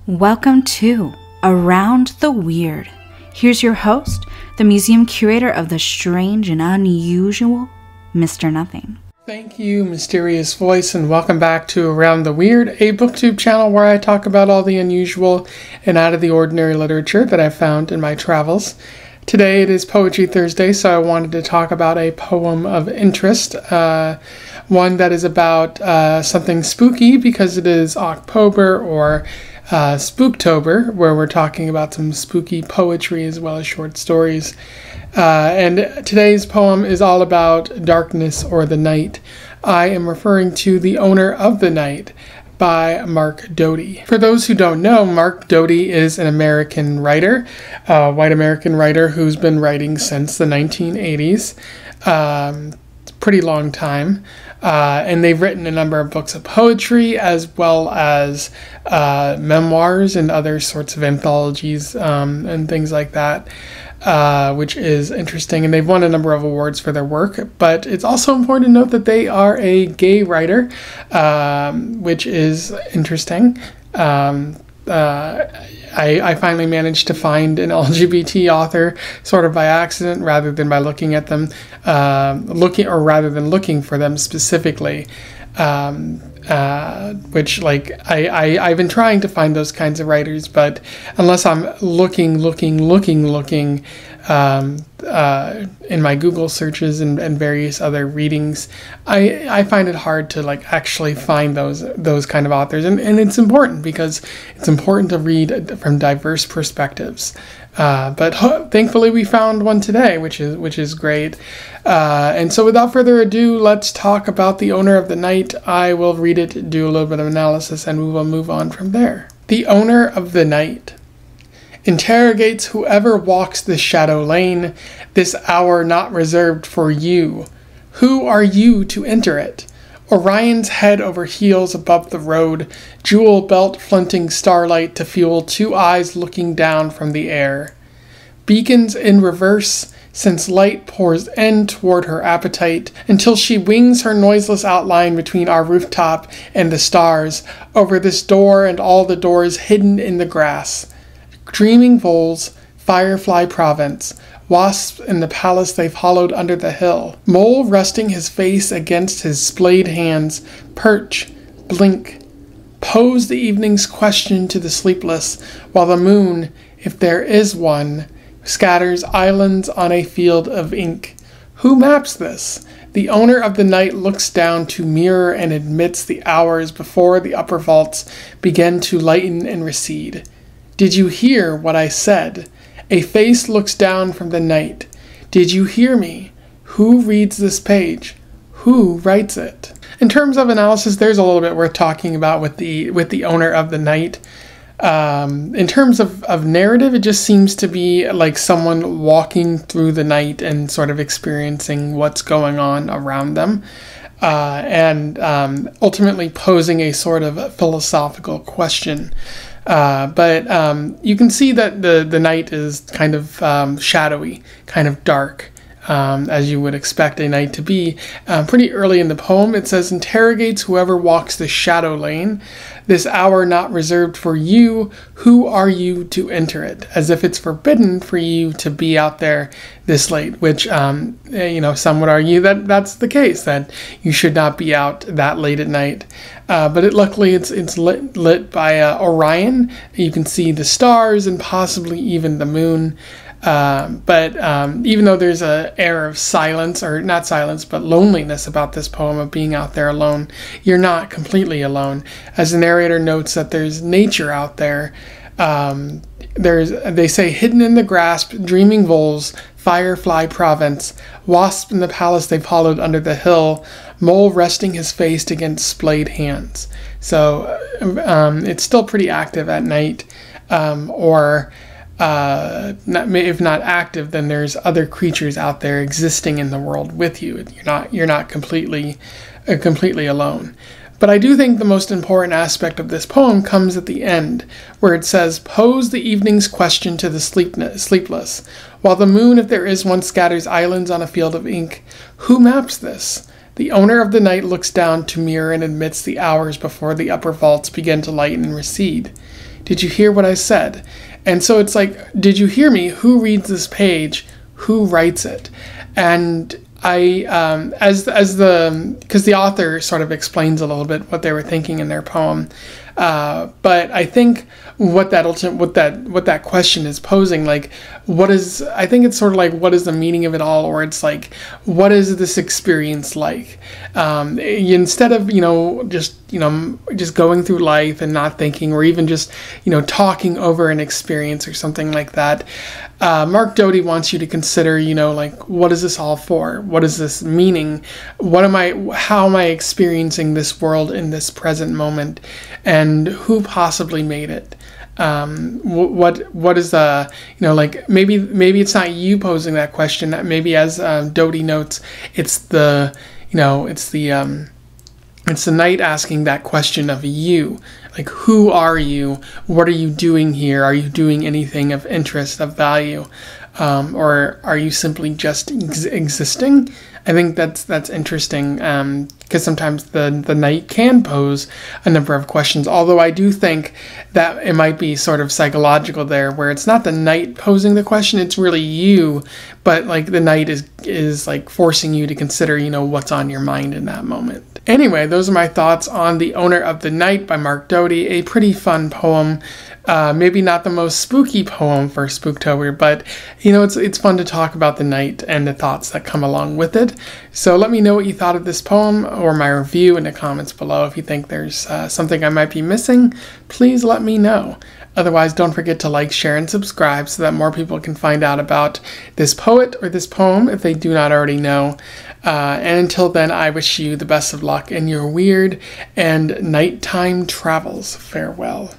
Welcome to Around the Weird. Here's your host, the museum curator of the strange and unusual, Mr. Nothing. Thank you, mysterious voice, and welcome back to Around the Weird, a booktube channel where I talk about all the unusual and out of the ordinary literature that I've found in my travels. Today it is Poetry Thursday, so I wanted to talk about a poem of interest, one that is about something spooky because it is October or Spooktober, where we're talking about some spooky poetry as well as short stories. And today's poem is all about darkness or the night. I am referring to The Owner of the Night by Mark Doty. For those who don't know, Mark Doty is an American writer, white American writer who's been writing since the 1980s. Pretty long time. And they've written a number of books of poetry as well as memoirs and other sorts of anthologies and things like that, which is interesting. And they've won a number of awards for their work. But it's also important to note that they are a gay writer, which is interesting. I finally managed to find an LGBT author sort of by accident rather than by looking at them, rather than looking for them specifically, which I've been trying to find those kinds of writers, but unless I'm looking in my Google searches and various other readings, I find it hard to actually find those kind of authors, and it's important because it's important to read from diverse perspectives. But thankfully we found one today, which is great. And so without further ado, let's talk about The Owner of the Night. I will read it, do a little bit of analysis, and we will move on from there. The Owner of the Night interrogates whoever walks this shadow lane, this hour not reserved for you. Who are you to enter it? Orion's head over heels above the road, jewel belt flinting starlight to fuel two eyes looking down from the air. Beacons in reverse, since light pours in toward her appetite, until she wings her noiseless outline between our rooftop and the stars, over this door and all the doors hidden in the grass. Dreaming voles, firefly province, wasps in the palace they've hollowed under the hill. Mole resting his face against his splayed hands, perch, blink, pose the evening's question to the sleepless, while the moon, if there is one, scatters islands on a field of ink. Who maps this? The owner of the night looks down to mirror and admits the hours before the upper vaults begin to lighten and recede. Did you hear what I said? A face looks down from the night. Did you hear me? Who reads this page? Who writes it? In terms of analysis, there's a little bit worth talking about with the owner of the night. In terms of narrative, it just seems to be like someone walking through the night and sort of experiencing what's going on around them, and ultimately posing a sort of philosophical question. But you can see that the night is kind of shadowy, kind of dark, as you would expect a night to be. Pretty early in the poem, it says, interrogates whoever walks the shadow lane, this hour not reserved for you, who are you to enter it? As if it's forbidden for you to be out there this late, which, some would argue that that's the case, that you should not be out that late at night. But luckily it's lit by Orion. You can see the stars and possibly even the moon. But even though there's an air of silence, or not silence, but loneliness about this poem of being out there alone, you're not completely alone. As the narrator notes that there's nature out there. They say, hidden in the grasp, dreaming voles, firefly province, wasp in the palace they've hollowed under the hill, mole resting his face against splayed hands. So it's still pretty active at night, if not active, then there's other creatures out there existing in the world with you. You're not completely alone. But I do think the most important aspect of this poem comes at the end, where it says, pose the evening's question to the sleepless, while the moon, if there is one, scatters islands on a field of ink. Who maps this? The owner of the night looks down to mirror and admits the hours before the upper vaults begin to lighten and recede. Did you hear what I said? And so it's like, did you hear me? Who reads this page? Who writes it? And I, because the author sort of explains a little bit what they were thinking in their poem, but I think what that question is posing, like, I think it's sort of like, what is the meaning of it all, or it's like, what is this experience like? Instead of just going through life and not thinking, or even just talking over an experience or something like that. Mark Doty wants you to consider, like, what is this all for? What is this meaning? How am I experiencing this world in this present moment? And who possibly made it? What is like, maybe it's not you posing that question. Maybe, as Doty notes, it's the night asking that question of you. Like, who are you? What are you doing here? Are you doing anything of interest, of value? Or are you simply just existing? I think that's interesting, because sometimes the night can pose a number of questions, although I do think that it might be sort of psychological there, where it's not the night posing the question, it's really you, but like the night is like forcing you to consider, what's on your mind in that moment. Anyway, those are my thoughts on The Owner of the Night by Mark Doty, a pretty fun poem. Maybe not the most spooky poem for Spooktober, but it's fun to talk about the night and the thoughts that come along with it. So let me know what you thought of this poem or my review in the comments below. If you think there's something I might be missing, please let me know. Otherwise, don't forget to like, share, and subscribe so that more people can find out about this poet or this poem if they do not already know. And until then, I wish you the best of luck in your weird and nighttime travels. Farewell.